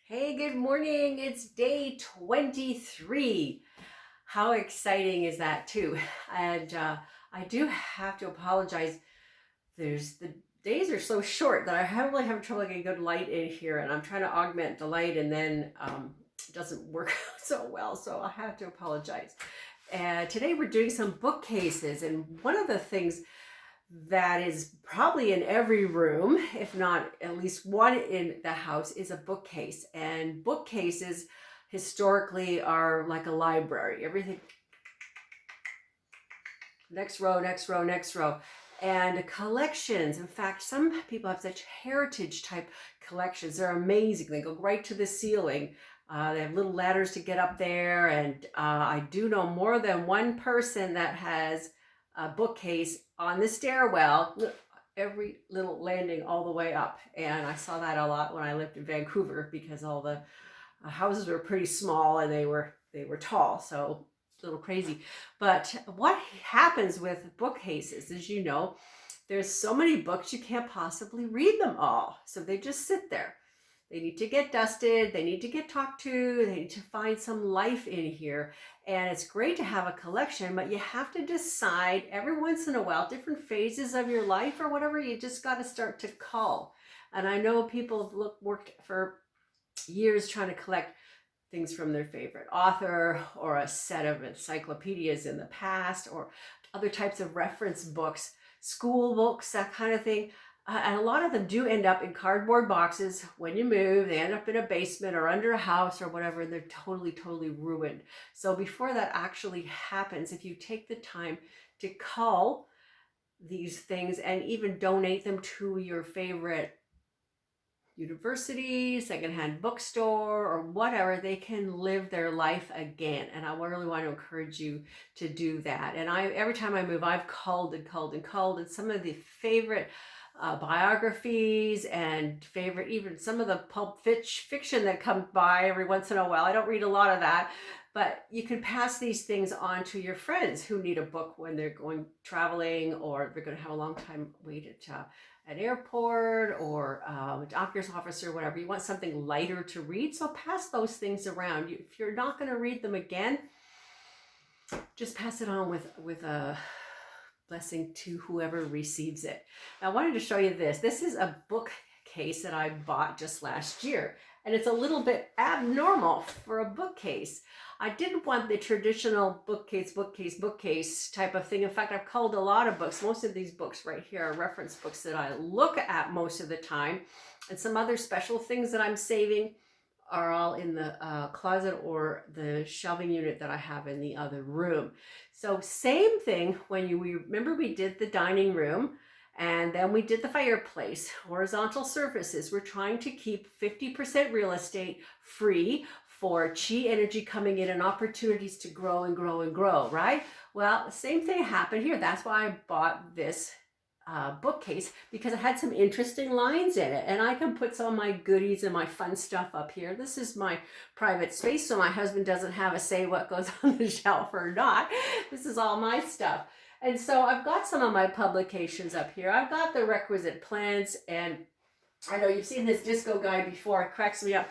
Hey, good morning. It's day 23. How exciting is that, too? And I do have to apologize. The days are so short that I really have trouble getting good light in here, and I'm trying to augment the light, and then it doesn't work so well. So I have to apologize. And today we're doing some bookcases, and one of the things that is probably in every room, if not at least one in the house, is a bookcase. And bookcases historically are like a library. Everything, next row, next row, next row. And collections. In fact, some people have such heritage type collections. They're amazing. They go right to the ceiling. They have little ladders to get up there. And I do know more than one person that has a bookcase on the stairwell, every little landing all the way up. And I saw that a lot when I lived in Vancouver because all the houses were pretty small and they were tall. So a little crazy. But what happens with bookcases, as you know, there's so many books you can't possibly read them all. So they just sit there. They need to get dusted. They need to get talked to. They need to find some life in here. And it's great to have a collection, but you have to decide every once in a while, different phases of your life or whatever, you just got to start to cull. And I know people have worked for years trying to collect things from their favorite author or a set of encyclopedias in the past or other types of reference books, school books, that kind of thing. And a lot of them do end up in cardboard boxes when you move. They end up in a basement or under a house or whatever, and they're totally ruined. So before that actually happens, if you take the time to cull these things and even donate them to your favorite university, secondhand bookstore, or whatever, they can live their life again. And I really want to encourage you to do that. And every time I move, I've culled and some of the favorite biographies and favorite, even some of the pulp fiction that comes by every once in a while. I don't read a lot of that, but you can pass these things on to your friends who need a book when they're going traveling or they're going to have a long time wait at an airport or a doctor's office or whatever. You want something lighter to read, so pass those things around. If you're not going to read them again, just pass it on with a blessing to whoever receives it. Now, I wanted to show you this. This is a bookcase that I bought just last year, and it's a little bit abnormal for a bookcase. I didn't want the traditional bookcase type of thing. In fact, I've culled a lot of books. Most of these books right here are reference books that I look at most of the time, and some other special things that I'm saving are all in the closet or the shelving unit that I have in the other room. So same thing when we remember we did the dining room and then we did the fireplace, horizontal surfaces. We're trying to keep 50% real estate free for chi energy coming in and opportunities to grow and grow and grow, right? Well, the same thing happened here. That's why I bought this bookcase, because it had some interesting lines in it, and I can put some of my goodies and my fun stuff up here. This is my private space, so my husband doesn't have a say what goes on the shelf or not. This is all my stuff. And so I've got some of my publications up here. I've got the requisite plants, and I know you've seen this disco guy before. It cracks me up.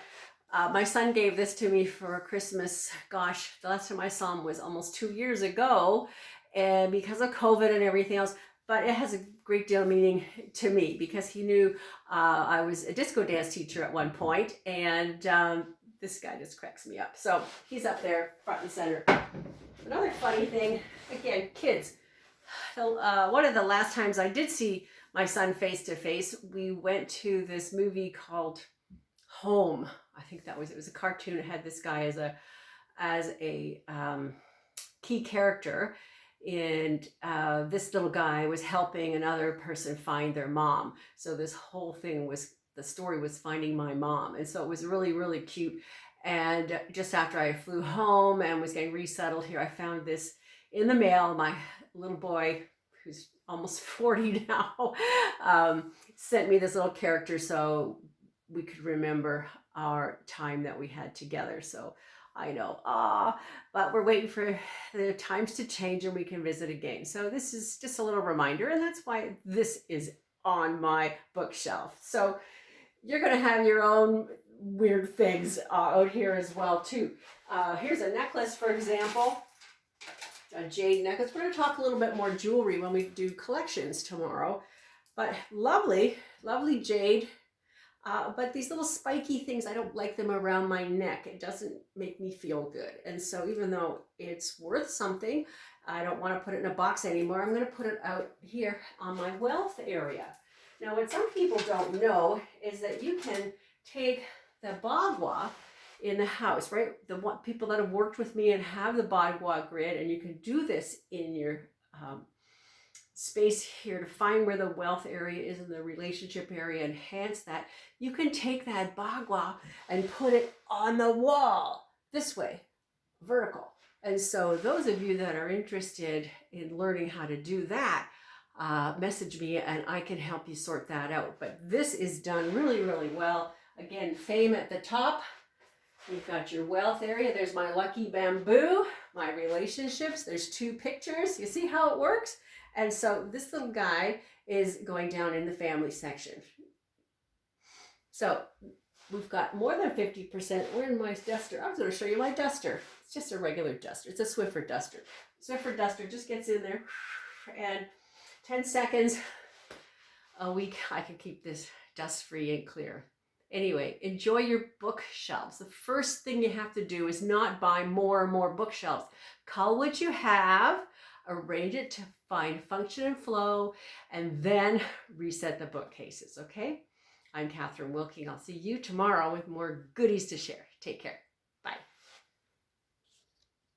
My son gave this to me for Christmas. Gosh, the last time I saw him was almost 2 years ago, and because of COVID and everything else. But it has a great deal of meaning to me because he knew I was a disco dance teacher at one point, and this guy just cracks me up. So he's up there front and center. Another funny thing, again, kids. One of the last times I did see my son face to face, we went to this movie called Home. I think it was a cartoon. It had this guy as a key character. And this little guy was helping another person find their mom. So this whole thing the story was finding my mom. And so it was really cute. And just after I flew home and was getting resettled here, I found this in the mail. My little boy, who's almost 40 now, sent me this little character so we could remember our time that we had together. So I know, but we're waiting for the times to change and we can visit again. So this is just a little reminder, and that's why this is on my bookshelf. So you're going to have your own weird things out here as well too. Here's a necklace, for example, a jade necklace. We're going to talk a little bit more jewelry when we do collections tomorrow, but lovely, lovely jade. But these little spiky things, I don't like them around my neck. It doesn't make me feel good. And so even though it's worth something, I don't want to put it in a box anymore. I'm going to put it out here on my wealth area. Now, what some people don't know is that you can take the bagua in the house, right? The people that have worked with me and have the bagua grid, and you can do this in your space here to find where the wealth area is in the relationship area, enhance that. You can take that bagua and put it on the wall this way, vertical. And so those of you that are interested in learning how to do that, message me and I can help you sort that out. But this is done really, really well. Again, fame at the top. You've got your wealth area. There's my lucky bamboo, my relationships. There's 2 pictures. You see how it works? And so this little guy is going down in the family section. So we've got more than 50%. Where's my duster? I was going to show you my duster. It's just a regular duster. It's a Swiffer duster. Swiffer duster just gets in there, and 10 seconds a week, I can keep this dust free and clear. Anyway, enjoy your bookshelves. The first thing you have to do is not buy more and more bookshelves. Cull what you have, arrange it to find function and flow, and then reset the bookcases, okay? I'm Kathryn Wilking. I'll see you tomorrow with more goodies to share. Take care.